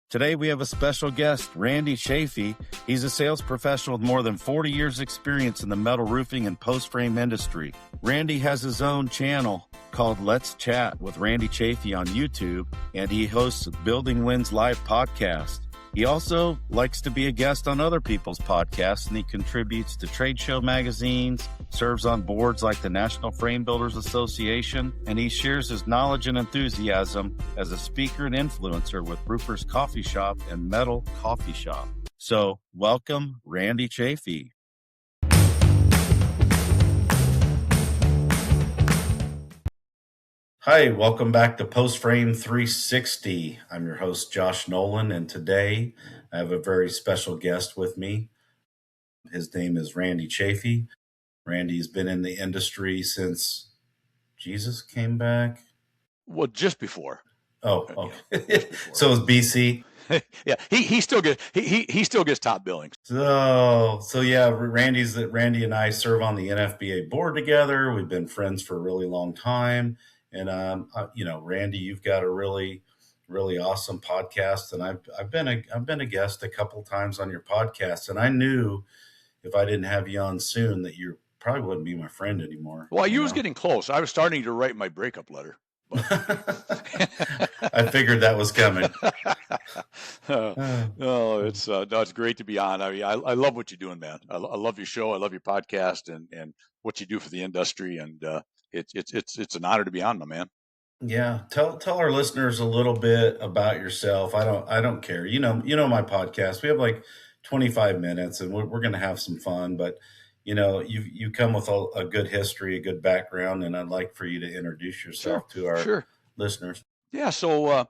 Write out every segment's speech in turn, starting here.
Today we have a special guest, Randy Chaffee. He's a sales professional with more than 40 years experience in the metal roofing and post-frame industry. Randy has his own channel called Let's Chat with Randy Chaffee on YouTube, and he hosts Building Wins Live podcast. He also likes to be a guest on other people's podcasts, and he contributes to trade show magazines, serves on boards like the National Frame Builders Association, and he shares his knowledge and enthusiasm as a speaker and influencer with Roofers Coffee Shop and Metal Coffee Shop. So, welcome, Randy Chaffee. Hi, welcome back to Post Frame 360. I'm your host, Josh Nolan, and today I have a very special guest with me. His name is Randy Chaffee. Randy's been in the industry since Jesus came back. Well, just before. Oh, okay. So it's BC. Yeah, he still gets top billings. So yeah, Randy and I serve on the NFBA board together. We've been friends for a really long time. And Randy, you've got a really, really awesome podcast, and I've been a guest a couple times on your podcast, and I knew if I didn't have you on soon that you probably wouldn't be my friend anymore. Well, you was getting close. I was starting to write my breakup letter. I figured that was coming. It's great to be on. I mean, I love what you're doing, man. I love your show. I love your podcast and what you do for the industry, and it's an honor to be on, my man. Yeah, tell our listeners a little bit about yourself. I don't care. You know my podcast. We have like 25 minutes, and we're going to have some fun. But you come with a good history, a good background, and I'd like for you to introduce yourself to our listeners. Yeah, so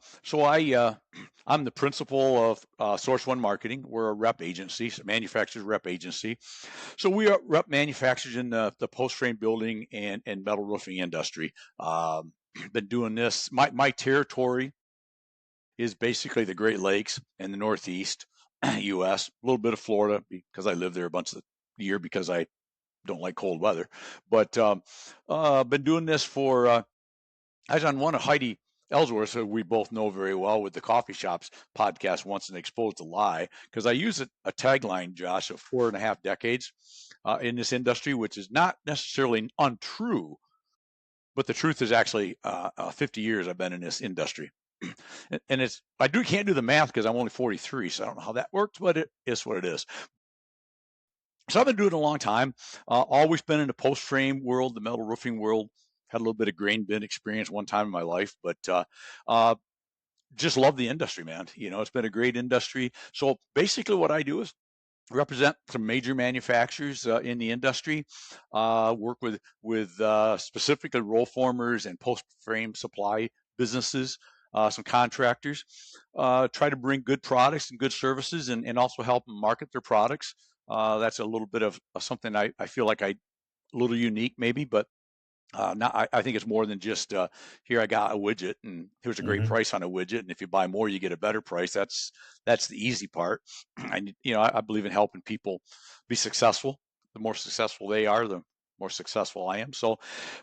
I'm the principal of Source One Marketing. We're a rep agency, manufacturer's rep agency. So we are rep manufacturers in the post-frame building and metal roofing industry. Been doing this. My territory is basically the Great Lakes and the Northeast U.S., a little bit of Florida because I live there a bunch of the year because I don't like cold weather. But been doing this for, I was on one of Heidi Ellsworth, who we both know very well, with the Coffee Shops podcast, Once and Exposed to Lie, because I use a tagline, Josh, of 4.5 decades in this industry, which is not necessarily untrue, but the truth is actually 50 years I've been in this industry. And can't do the math because I'm only 43, so I don't know how that works, but it is what it is. So I've been doing it a long time, always been in the post-frame world, the metal roofing world. Had a little bit of grain bin experience one time in my life, but just love the industry, man. It's been a great industry. So basically what I do is represent some major manufacturers in the industry, work with specifically roll formers and post-frame supply businesses, some contractors, try to bring good products and good services and also help them market their products. That's a little bit of something I feel like a little unique maybe, but I think it's more than just here I got a widget and here's a great price on a widget, and if you buy more you get a better price. That's the easy part. I believe in helping people be successful. The more successful they are, the more successful I am. So,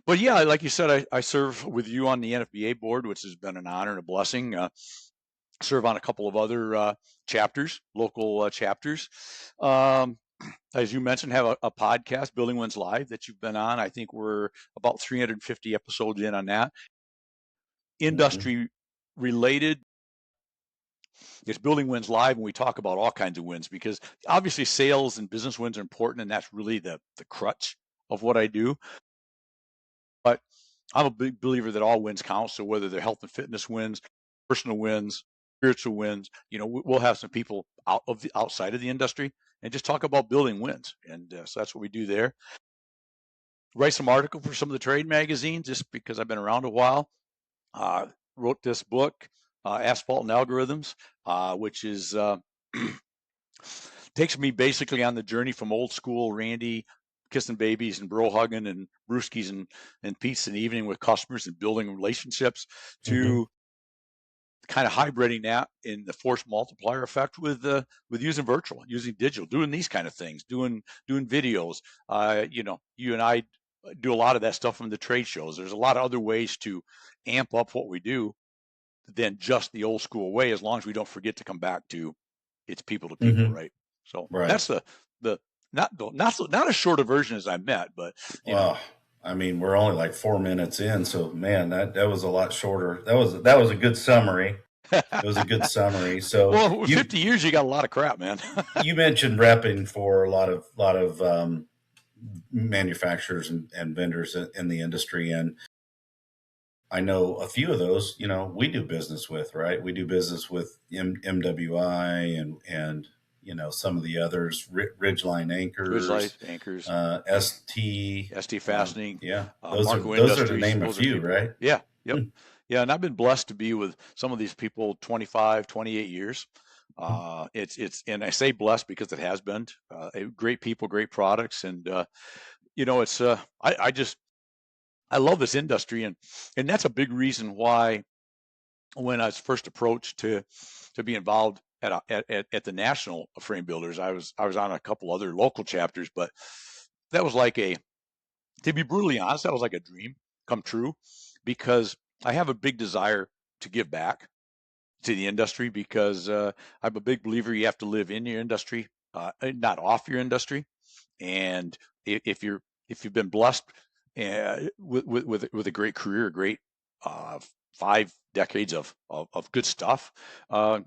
but yeah, like you said, I serve with you on the NFBA board, which has been an honor and a blessing. Serve on a couple of other chapters, local chapters. As you mentioned, have a podcast, Building Wins Live, that you've been on. I think we're about 350 episodes in on that. Industry related. It's Building Wins Live, and we talk about all kinds of wins because obviously sales and business wins are important, and that's really the crutch of what I do. But I'm a big believer that all wins count. So whether they're health and fitness wins, personal wins, spiritual wins, we'll have some people outside of the industry and just talk about building wins. And so that's what we do there. Write some article for some of the trade magazines just because I've been around a while. Wrote this book, Asphalt and Algorithms, which is takes me basically on the journey from old school Randy kissing babies and bro hugging and brewskis and peace in the evening with customers and building relationships to kind of hybriding that in the force multiplier effect with using virtual, using digital, doing these kind of things, doing videos. You and I do a lot of that stuff from the trade shows. There's a lot of other ways to amp up what we do. than just the old school way, as long as we don't forget to come back to it's people to people, Mm-hmm. right? So Right. that's the not as short a version as I met, but Well, I mean, we're only like 4 minutes in, so man, that was a lot shorter. That was a good summary. It was a good summary. So well, with you 50 years, you got a lot of crap, man. you mentioned repping for a lot of manufacturers and vendors in the industry, and I know a few of those. We do business with, right? We do business with MWI and some of the others, Ridgeline Ridge Anchors, Light Anchors, ST. ST Fastening, Yeah, Marco those are to Industries. name a Those are few, people. right? Yeah, yep. Hmm. Yeah, and I've been blessed to be with some of these people 25, 28 years. And I say blessed because it has been great people, great products, and it's I love this industry, and that's a big reason why when I was first approached to be involved at the national frame builders, I was on a couple other local chapters, but that was like to be brutally honest, that was like a dream come true because I have a big desire to give back to the industry because I'm a big believer you have to live in your industry, not off your industry. And if you've been blessed with a great career, a great 5 decades of good stuff, uh,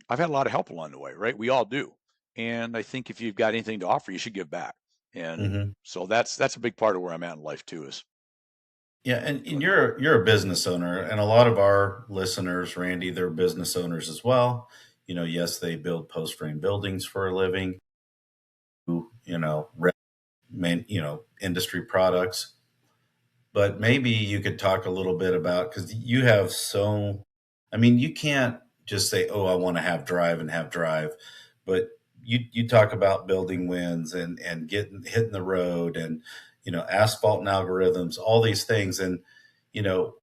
I've had a lot of help along the way, right? We all do, and I think if you've got anything to offer, you should give back. And Hmm. so that's a big part of where I'm at in life too. Is Yeah, and doing you're a business owner, and a lot of our listeners, Randy, they're business owners as well. Yes, they build post frame buildings for a living. Rep industry products. But maybe you could talk a little bit about, because you have I mean, you can't just say, "Oh, I want to have drive and have drive," but you talk about building wins and hitting the road and asphalt and algorithms, all these things, and you know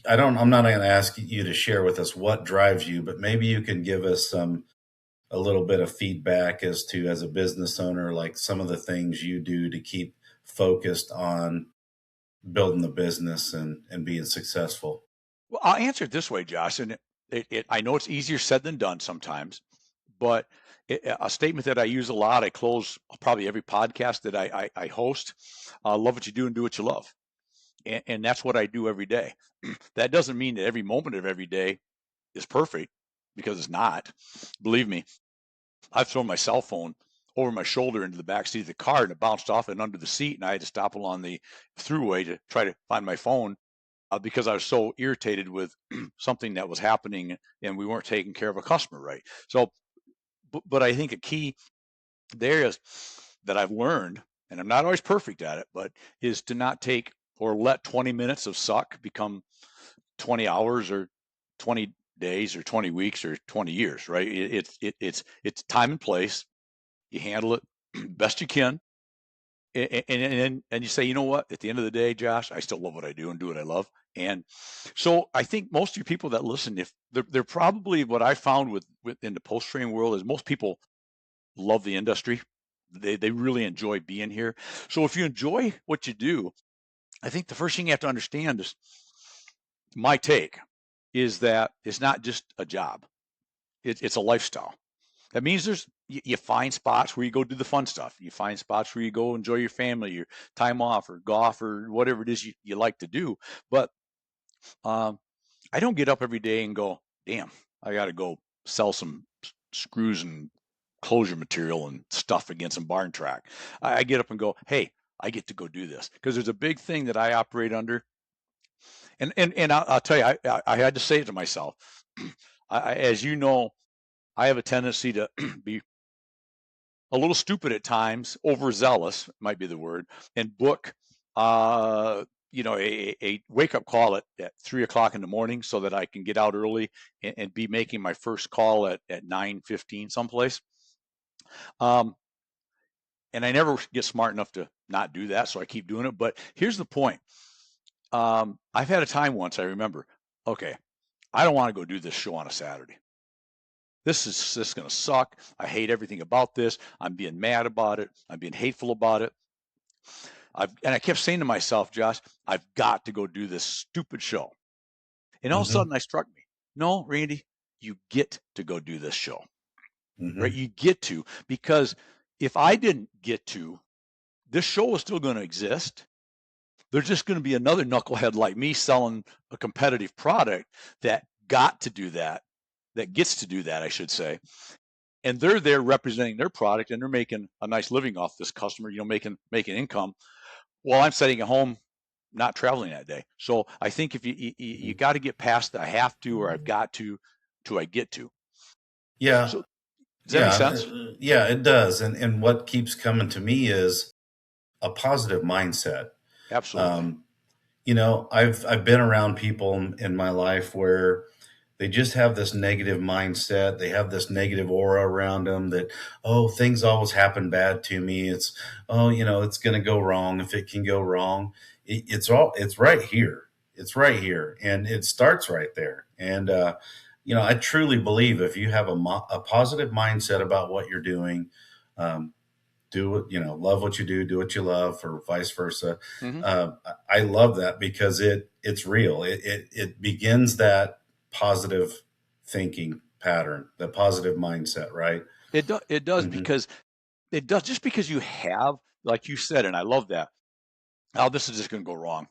I'm not going to ask you to share with us what drives you, but maybe you can give us a little bit of feedback as a business owner, like some of the things you do to keep focused on building the business and being successful. well, I'll answer it this way, Josh, and I know it's easier said than done sometimes, but a statement that I use a lot. I close probably every podcast that I host. Love what you do and do what you love. And that's what I do every day. That doesn't mean that every moment of every day is perfect because it's not. Believe me, I've thrown my cell phone over my shoulder into the back seat of the car and it bounced off and under the seat, and I had to stop along the throughway to try to find my phone because I was so irritated with something that was happening and we weren't taking care of a customer right. So, but I think a key there is that I've learned, and I'm not always perfect at it, but is to not take or let 20 minutes of suck become 20 hours or 20 days or 20 weeks or 20 years, right? It's time and place. You handle it best you can. And you say, you know what? At the end of the day, Josh, I still love what I do and do what I love. And so I think most of you people that listen, if they're probably what I found in the post frame world is most people love the industry. They really enjoy being here. So if you enjoy what you do, I think the first thing you have to understand is my take is that it's not just a job. It's a lifestyle. That means you find spots where you go do the fun stuff. You find spots where you go enjoy your family, your time off, or golf, or whatever it is you like to do. But um, I don't get up every day and go, damn, I got to go sell some screws and closure material and stuff against some barn track. I get up and go, hey, I get to go do this because there's a big thing that I operate under. And I'll tell you, I had to say it to myself. As you know, I have a tendency to be a little stupid at times, overzealous might be the word, and book uh, a wake up call at 3 o'clock in the morning so that I can get out early and be making my first call at 9:15 someplace. Um, and I never get smart enough to not do that, so I keep doing it. But here's the point. I've had a time once I remember, okay, I don't want to go do this show on a Saturday. This is going to suck. I hate everything about this. I'm being mad about it. I'm being hateful about it. And I kept saying to myself, Josh, I've got to go do this stupid show. And all of a sudden I struck me. No, Randy, you get to go do this show, right? You get to, because if I didn't get to, this show is still going to exist. There's just going to be another knucklehead like me selling a competitive product that got to do that, that gets to do that, I should say. And they're there representing their product, and they're making a nice living off this customer, making income, while I'm sitting at home not traveling that day. So I think if you got to get past the I have to or I've got to I get to. Yeah. So does that make sense? Yeah, it does. And what keeps coming to me is a positive mindset. Absolutely. I've been around people in my life where they just have this negative mindset. They have this negative aura around them that, oh, things always happen bad to me. It's going to go wrong if it can go wrong. It's right here. It's right here. And it starts right there. And, I truly believe if you have a positive mindset about what you're doing, do what, love what you do what you love, or vice versa. I love that because it's real. It begins that positive thinking pattern, the positive mindset, right? It does because it does, just because you have, like you said, and I love that. Oh, this is just going to go wrong.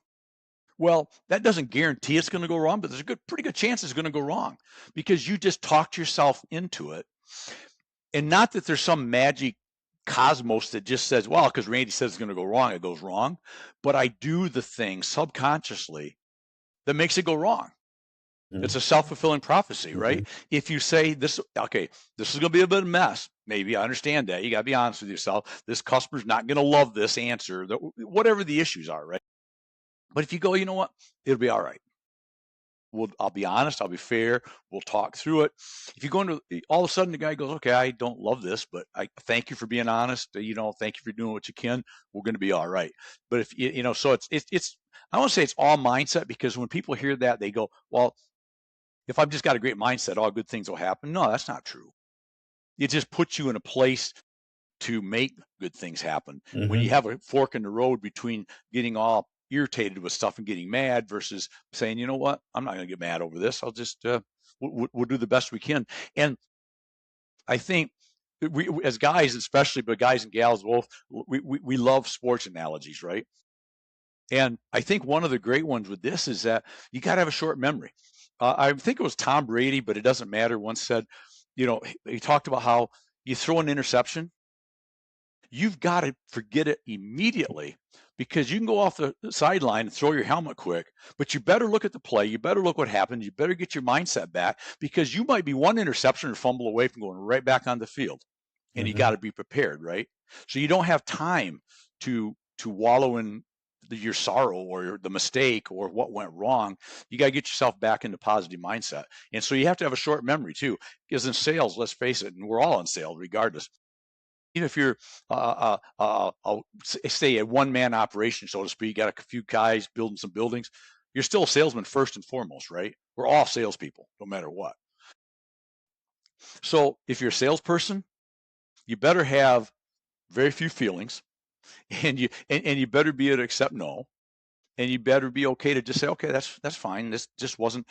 Well, that doesn't guarantee it's going to go wrong, but there's a pretty good chance it's going to go wrong because you just talked yourself into it. And not that there's some magic cosmos that just says, well, because Randy says it's going to go wrong, it goes wrong. But I do the thing subconsciously that makes it go wrong. It's a self-fulfilling prophecy, right? If you say this, okay, this is going to be a bit of a mess. Maybe I understand that. You got to be honest with yourself. This customer's not going to love this answer, whatever the issues are, right? But if you go, you know what, it'll be all right. I'll be honest. I'll be fair. We'll talk through it. If you go into, all of a sudden the guy goes, okay, I don't love this, but I thank you for being honest. Thank you for doing what you can. We're going to be all right. But if so it's I won't say it's all mindset, because when people hear that, they go, well, if I've just got a great mindset, all good things will happen. No, that's not true. It just puts you in a place to make good things happen. When you have a fork in the road between getting all irritated with stuff and getting mad versus saying, you know what, I'm not going to get mad over this. I'll just we'll do the best we can. And I think we, as guys especially, but guys and gals both, we love sports analogies, right? And I think one of the great ones with this is that you got to have a short memory. I think it was Tom Brady, but it doesn't matter, once said, he talked about how you throw an interception, you've got to forget it immediately, because you can go off the sideline and throw your helmet quick, but you better look at the play. You better look what happened. You better get your mindset back, because you might be one interception or fumble away from going right back on the field, and you got to be prepared, right? So you don't have time to wallow in your sorrow or the mistake or what went wrong. You got to get yourself back into positive mindset. And so you have to have a short memory too, because in sales, let's face it, and we're all in sales regardless, even if you're say a one-man operation, so to speak, got a few guys building some buildings, you're still a salesman first and foremost, right? We're all salespeople, no matter what. So if you're a salesperson, you better have very few feelings, and you better be able to accept no, and you better be okay to just say, okay, that's fine. This just wasn't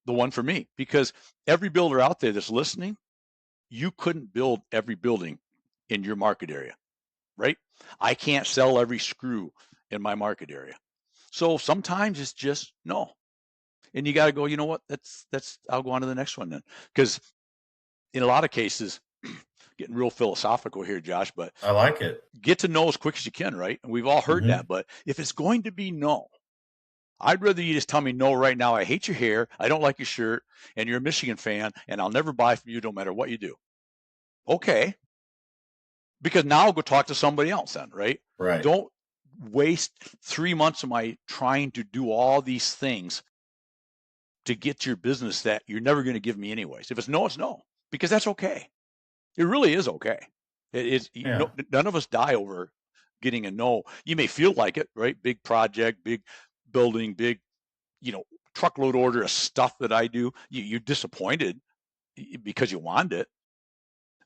the one for me, because every builder out there that's listening, you couldn't build every building in your market area, right? I can't sell every screw in my market area. So sometimes it's just no. And you got to go, you know what? I'll go on to the next one then. Because in a lot of cases, getting real philosophical here, Josh, but I like it. Get to know as quick as you can, right? And we've all heard that. But if it's going to be no, I'd rather you just tell me no right now. I hate your hair. I don't like your shirt. And you're a Michigan fan. And I'll never buy from you no matter what you do. Okay. Because now I'll go talk to somebody else then, right? Right. Don't waste 3 months of my trying to do all these things to get your business that you're never going to give me anyways. If it's no, it's no, because that's okay. It really is okay. None of us die over getting a no. You may feel like it, right? Big project, big building, big, truckload order of stuff that I do. You're disappointed because you wanted it,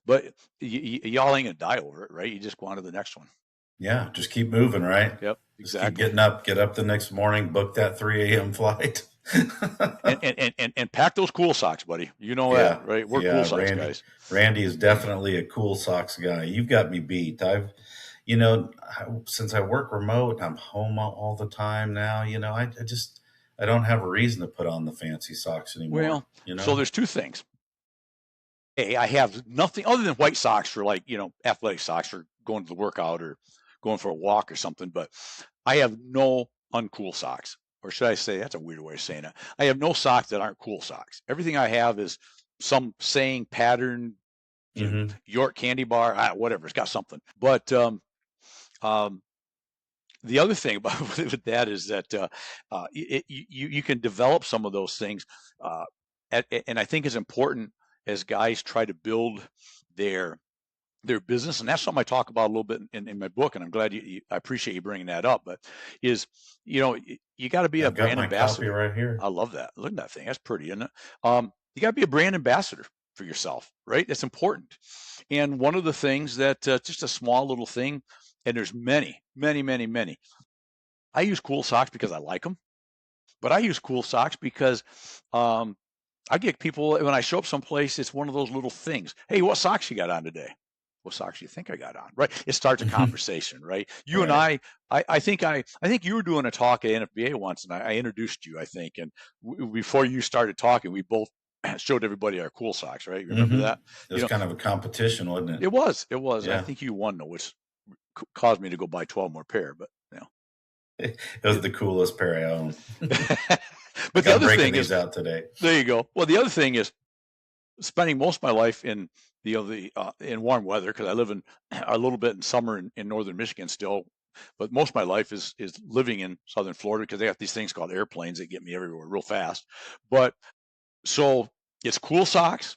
but y'all ain't gonna die over it, right? You just go on to the next one. Yeah, just keep moving, right? Yep, exactly. Just keep get up the next morning, book that 3 a.m. flight. and pack those cool socks, buddy. You know Yeah, that, right? We're cool yeah, socks guys. Randy is definitely a cool socks guy. You've got me beat. Since I work remote and I'm home all the time now, I don't have a reason to put on the fancy socks anymore. Well, so there's two things. Hey, I have nothing other than white socks for athletic socks for going to the workout or going for a walk or something, but I have no uncool socks. Or should I say, that's a weird way of saying it. I have no socks that aren't cool socks. Everything I have is some saying, pattern, York candy bar, whatever. It's got something. But the other thing about with that is that you can develop some of those things, and I think it's important as guys try to build their business, and that's something I talk about a little bit in my book, and I'm glad I appreciate you bringing that up. But you got to be a brand ambassador. Right here. I love that. Look at that thing. That's pretty, isn't it? You got to be a brand ambassador for yourself, right? That's important. And one of the things that just a small little thing, and there's many. I use cool socks because I like them, but I use cool socks because I get people when I show up someplace. It's one of those little things. Hey, what socks you got on today? What socks do you think I got on? Right? It starts a conversation, right? You and I think you were doing a talk at NFBA once, and I introduced you, I think, and before you started talking, we both showed everybody our cool socks, right? You remember that? It was kind of a competition, wasn't it? It was. Yeah. I think you won, though, which caused me to go buy 12 more pair, but it was the coolest pair I own. But the other thing is out today. There you go. Well, the other thing is spending most of my life in in warm weather, because I live in a little bit in summer in northern Michigan still, but most of my life is living in southern Florida because they have these things called airplanes that get me everywhere real fast. But so it's cool socks,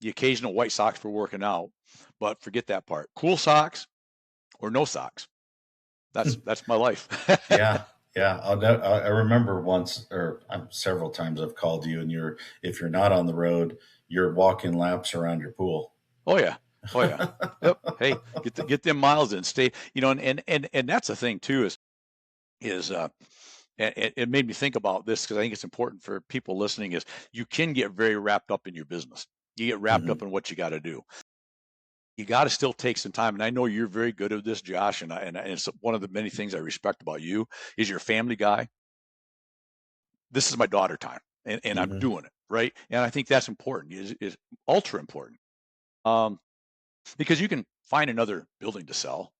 the occasional white socks for working out, but forget that part. Cool socks or no socks. That's my life. Yeah. I remember once or several times I've called you, and if you're not on the road, you're walking laps around your pool. Oh yeah. Yep. Hey, get them miles in. Stay. And that's the thing too is it made me think about this because I think it's important for people listening. Is you can get very wrapped up in your business. You get wrapped up in what you got to do. You got to still take some time. And I know you're very good at this, Josh. And it's one of the many things I respect about you is you're a family guy. This is my daughter time, and I'm doing it, right? And I think that's important, is ultra important. Because you can find another building to sell,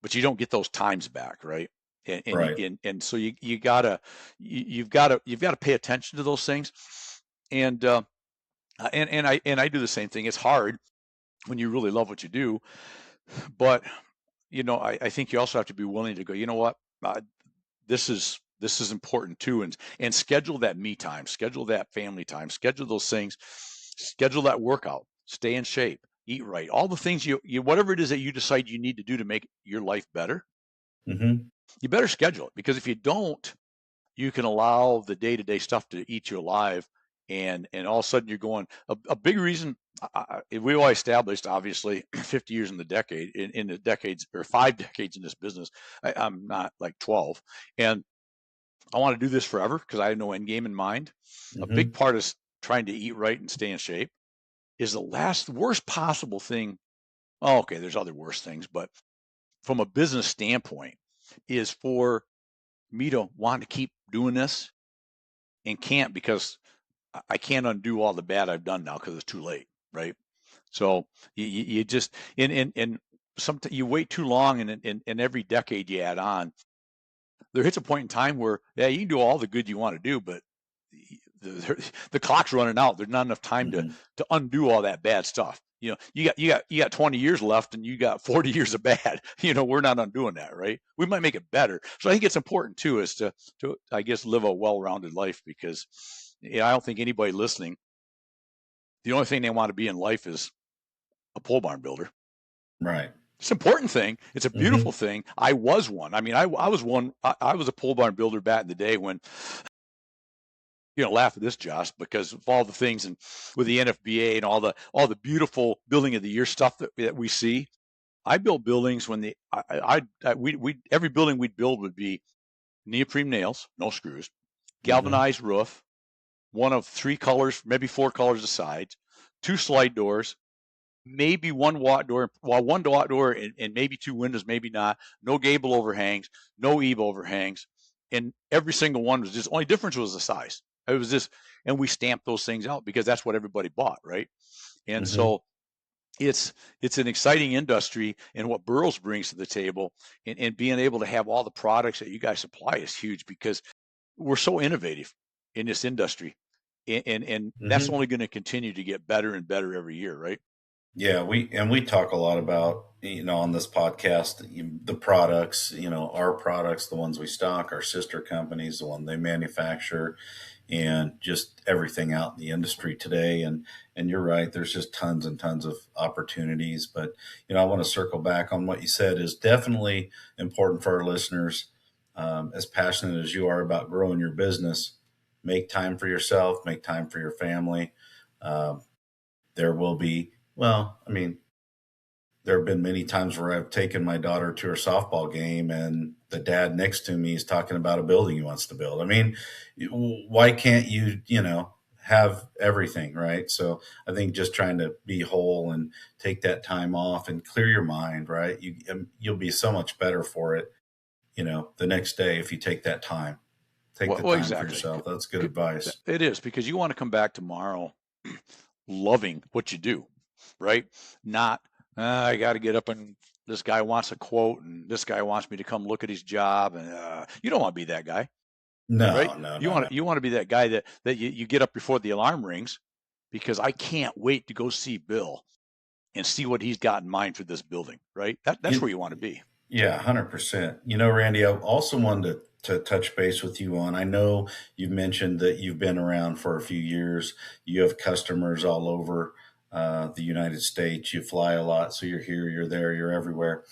but you don't get those times back, right? And so you've got to pay attention to those things. And I do the same thing. It's hard when you really love what you do, but I think you also have to be willing to go, you know what, this is important too, and schedule that me time, schedule that family time, schedule those things, schedule that workout, stay in shape, eat right, all the things you whatever it is that you decide you need to do to make your life better. You better schedule it, because if you don't, you can allow the day-to-day stuff to eat you alive, and all of a sudden you're going. A big reason we all established, obviously, 50 years in the decade, in the decades, or 5 decades in this business. I'm not like 12, and I want to do this forever because I have no end game in mind. A big part is trying to eat right and stay in shape is the worst possible thing. Oh, okay, there's other worse things, but from a business standpoint, is for me to want to keep doing this and can't, because I can't undo all the bad I've done now because it's too late, right? So you just and sometimes you wait too long, and every decade you add on, there hits a point in time where you can do all the good you want to do, but the clock's running out. There's not enough time to undo all that bad stuff. You got 20 years left, and you got 40 years of bad. We're not undoing that, right? We might make it better. So I think it's important too, is to I guess live a well-rounded life, because I don't think anybody listening, the only thing they want to be in life is a pole barn builder. Right. It's an important thing. It's a beautiful thing. I was one. I mean, I was one. I was a pole barn builder back in the day when, laugh at this, Josh, because of all the things and with the NFBA and all the beautiful building of the year stuff that we see. I built buildings when every building we'd build would be neoprene nails, no screws, galvanized roof, one of 3 colors, maybe 4 colors of sides, 2 slide doors, maybe one walk door, well, one walk door and maybe 2 windows, maybe not. No gable overhangs, no eave overhangs, and every single one was just, only difference was the size. It was just, and we stamped those things out because that's what everybody bought, right? And Mm-hmm. so it's an exciting industry, and what Burroughs brings to the table, and being able to have all the products that you guys supply is huge because we're so innovative in this industry, and that's Mm-hmm. only going to continue to get better and better every year, right? Yeah, we talk a lot about, on this podcast, the products, our products, the ones we stock, our sister companies, the one they manufacture, and just everything out in the industry today. And you're right, there's just tons and tons of opportunities. But I want to circle back on what you said is definitely important for our listeners. As passionate as you are about growing your business, make time for yourself, make time for your family. Um, there will be, well, I mean, there have been many times where I've taken my daughter to her softball game and the dad next to me is talking about a building he wants to build. I mean, why can't you, have everything, right? So I think just trying to be whole and take that time off and clear your mind, right? You'll be so much better for it, the next day if you take that time. Take the Well, time for exactly. yourself. That's good advice. It is, because you want to come back tomorrow loving what you do, right? Not, I got to get up and this guy wants a quote and this guy wants me to come look at his job, and you don't want to be that guy, right? No, no, no, no. You want to be that guy that you get up before the alarm rings, because I can't wait to go see Bill and see what he's got in mind for this building, right? That's where You, you want to be. Yeah, 100%. Randy, I also wanted to touch base with you on. I know you've mentioned that you've been around for a few years. You have customers all over the United States. You fly a lot, so you're here, you're there, you're everywhere.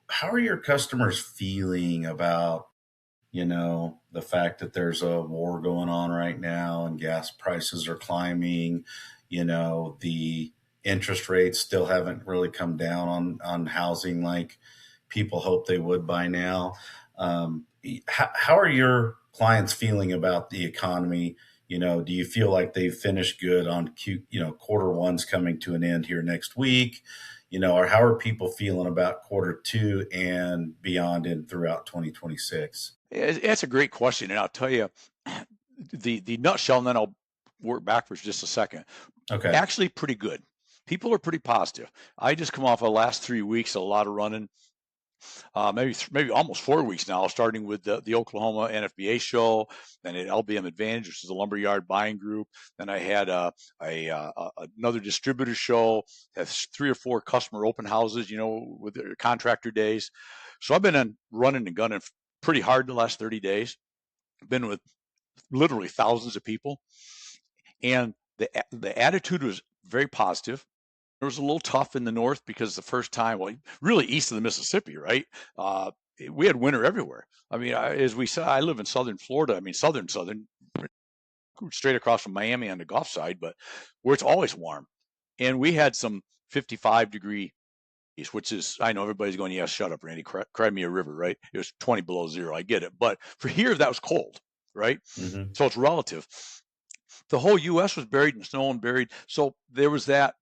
How are your customers feeling about, the fact that there's a war going on right now and gas prices are climbing? The interest rates still haven't really come down on housing like people hope they would by now. How are your clients feeling about the economy? Do you feel like they've finished good on quarter one's coming to an end here next week? Or how are people feeling about quarter two and beyond and throughout 2026? It's a great question, and I'll tell you the nutshell, and then I'll work backwards just a second. Okay. Actually, pretty good. People are pretty positive. I just come off the last 3 weeks, a lot of running, maybe almost 4 weeks now, starting with the Oklahoma NFBA show, then at LBM Advantage, which is a lumberyard buying group. Then I had another distributor show, has 3 or 4 customer open houses, with their contractor days. So I've been running and gunning pretty hard the last 30 days. I've been with literally thousands of people, and the attitude was very positive. It was a little tough in the north because the first time, well, really east of the Mississippi, right? Uh, we had winter everywhere. I mean, as we said, I live in southern Florida. I mean, southern, straight across from Miami on the Gulf side, but where it's always warm. And we had some 55-degree, which is, I know everybody's going, yeah, shut up, Randy, cry me a river, right? It was 20 below zero. I get it. But for here, that was cold, right? Mm-hmm. So it's relative. The whole U.S. was buried in snow and buried. So there was that.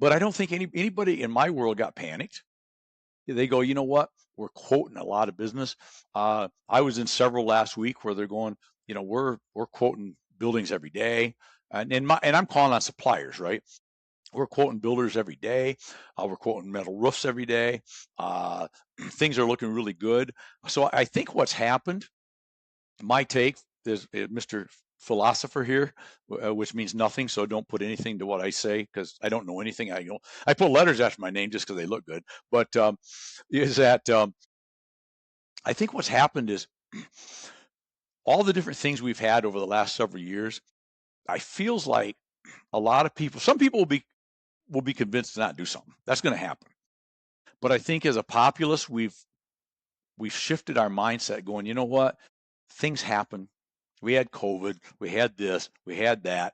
But I don't think anybody in my world got panicked. They go, you know what? We're quoting a lot of business. I was in several last week where they're going, we're quoting buildings every day, and I'm calling on suppliers, right? We're quoting builders every day. We're quoting metal roofs every day. Things are looking really good. So I think what's happened, my take is Mr. Philosopher here, which means nothing. So don't put anything to what I say because I don't know anything. I put letters after my name just because they look good. But is that I think what's happened is all the different things we've had over the last several years. I feels like a lot of people, some people will be convinced to not do something. That's going to happen. But I think as a populace, we've shifted our mindset, going, you know what? Things happen. We had COVID, we had this, we had that,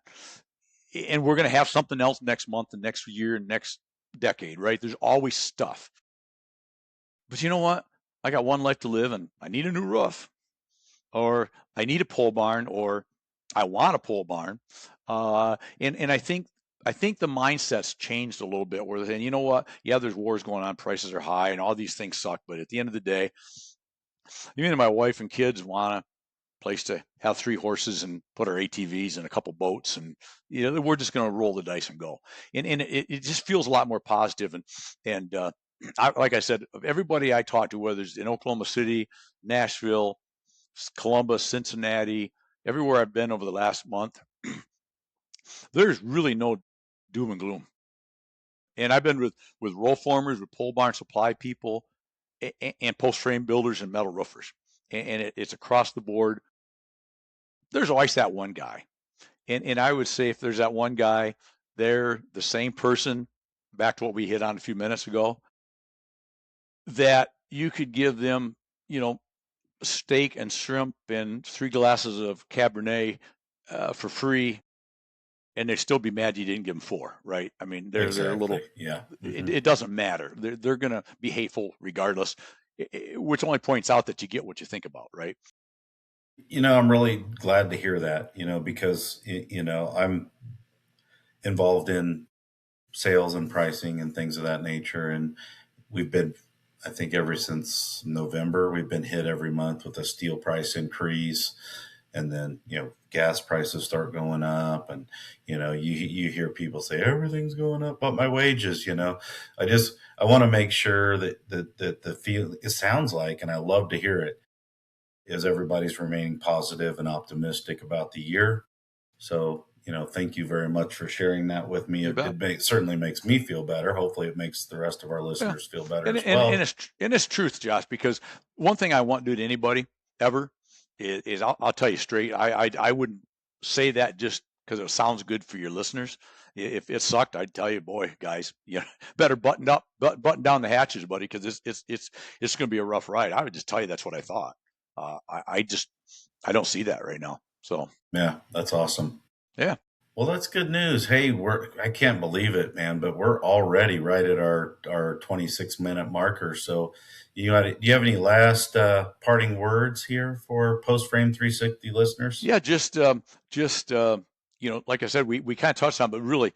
and we're going to have something else next month and next year and next decade, right? There's always stuff. But you know what? I got one life to live, and I need a new roof. or I need a pole barn, or I want a pole barn. And I think the mindset's changed a little bit where they're saying, you know what? Yeah, there's wars going on, prices are high, and all these things suck. But at the end of the day, me and my wife and kids want a place to have 3 horses and put our ATVs and a couple boats, and we're just going to roll the dice and go. And it just feels a lot more positive. And like I said, of everybody I talk to, whether it's in Oklahoma City, Nashville, Columbus, Cincinnati, everywhere I've been over the last month, there's really no doom and gloom. And I've been with roll formers, with pole barn supply people, and post frame builders and metal roofers, and it's across the board. There's always that one guy, and I would say if there's that one guy, they're the same person. Back to what we hit on a few minutes ago, that you could give them, steak and shrimp and 3 glasses of Cabernet for free, and they'd still be mad you didn't give them 4, right? I mean, they're a little. Yeah. It doesn't matter. They're going to be hateful regardless, which only points out that you get what you think about, right? I'm really glad to hear that, because, I'm involved in sales and pricing and things of that nature. And we've been, I think, ever since November, we've been hit every month with a steel price increase. And then, gas prices start going up, and, you hear people say everything's going up, but my wages, I want to make sure that the feel it sounds like, and I love to hear it, is everybody's remaining positive and optimistic about the year. So, thank you very much for sharing that with me. It certainly makes me feel better. Hopefully it makes the rest of our listeners feel better as well. And it's truth, Josh, because one thing I won't do to anybody ever is I'll tell you straight, I wouldn't say that just because it sounds good for your listeners. If it sucked, I'd tell you, boy, guys, better button down the hatches, buddy, because it's going to be a rough ride. I would just tell you that's what I thought. I don't see that right now. So yeah, that's awesome. Yeah. Well, that's good news. Hey, I can't believe it, man, but we're already right at our 26-minute marker. So do you have any last parting words here for Post Frame 360 listeners? Yeah, just like I said, we kind of touched on, but really,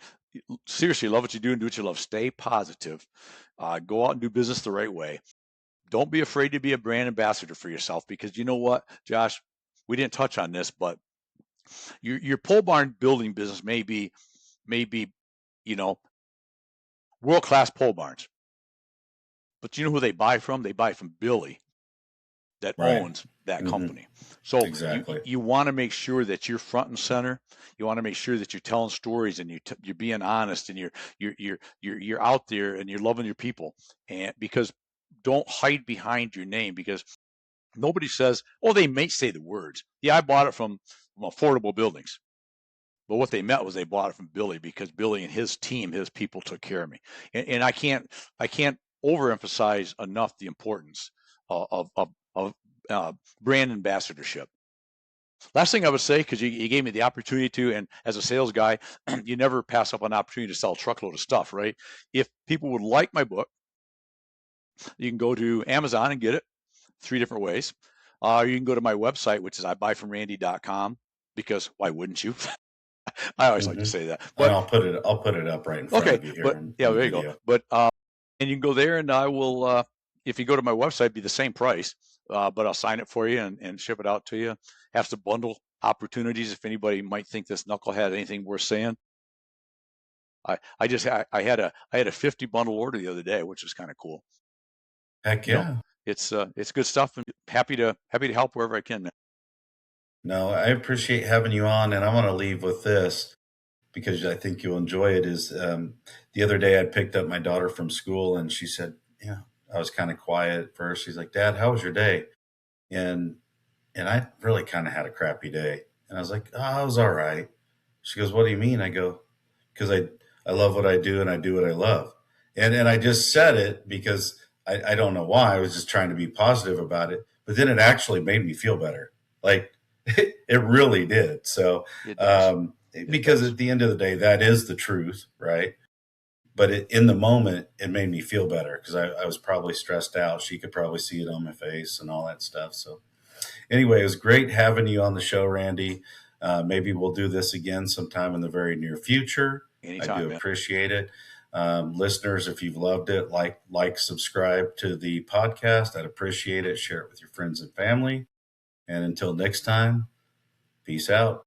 seriously, love what you do and do what you love. Stay positive. Go out and do business the right way. Don't be afraid to be a brand ambassador for yourself, because you know what, Josh, we didn't touch on this, but your pole barn building business may be, world-class pole barns. But you know who they buy from? They buy from Billy, that owns that company. So exactly. You want to make sure that you're front and center. You want to make sure that you're telling stories, and you're being honest, and you're out there, and you're loving your people. And because don't hide behind your name, because nobody says, oh, they may say the words. Yeah, I bought it from Affordable Buildings. But what they meant was they bought it from Billy, because Billy and his team, his people, took care of me. And I can't overemphasize enough the importance of brand ambassadorship. Last thing I would say, because you gave me the opportunity to, and as a sales guy, you never pass up an opportunity to sell a truckload of stuff, right? If people would like my book, you can go to Amazon and get it 3 different ways. You can go to my website, which is ibuyfromrandy.com, because why wouldn't you? I always like to say that. But and I'll put it up right in front of you here. But there you go. But and you can go there, and I will, if you go to my website, be the same price, but I'll sign it for you and ship it out to you. Have some bundle opportunities if anybody might think this knuckle had anything worth saying. I had a 50 bundle order the other day, which was kind of cool. Heck yeah. It's good stuff, and happy to help wherever I can, man. No, I appreciate having you on, and I want to leave with this, because I think you'll enjoy it. Is the other day I picked up my daughter from school, and she said, I was kind of quiet at first. She's like, Dad, how was your day? And I really kind of had a crappy day. And I was like, oh, I was all right. She goes, what do you mean? I go, because I love what I do, and I do what I love. And I just said it because I don't know why. I was just trying to be positive about it. But then it actually made me feel better. Like, it really did. So, because at the end of the day, that is the truth, right? But in the moment, it made me feel better, because I was probably stressed out. She could probably see it on my face and all that stuff. So Anyway, it was great having you on the show, Randy. Maybe we'll do this again sometime in the very near future. Anytime, I do man. appreciate it. Listeners, if you've loved it, subscribe to the podcast. I'd appreciate it. Share it with your friends and family. And until next time, peace out.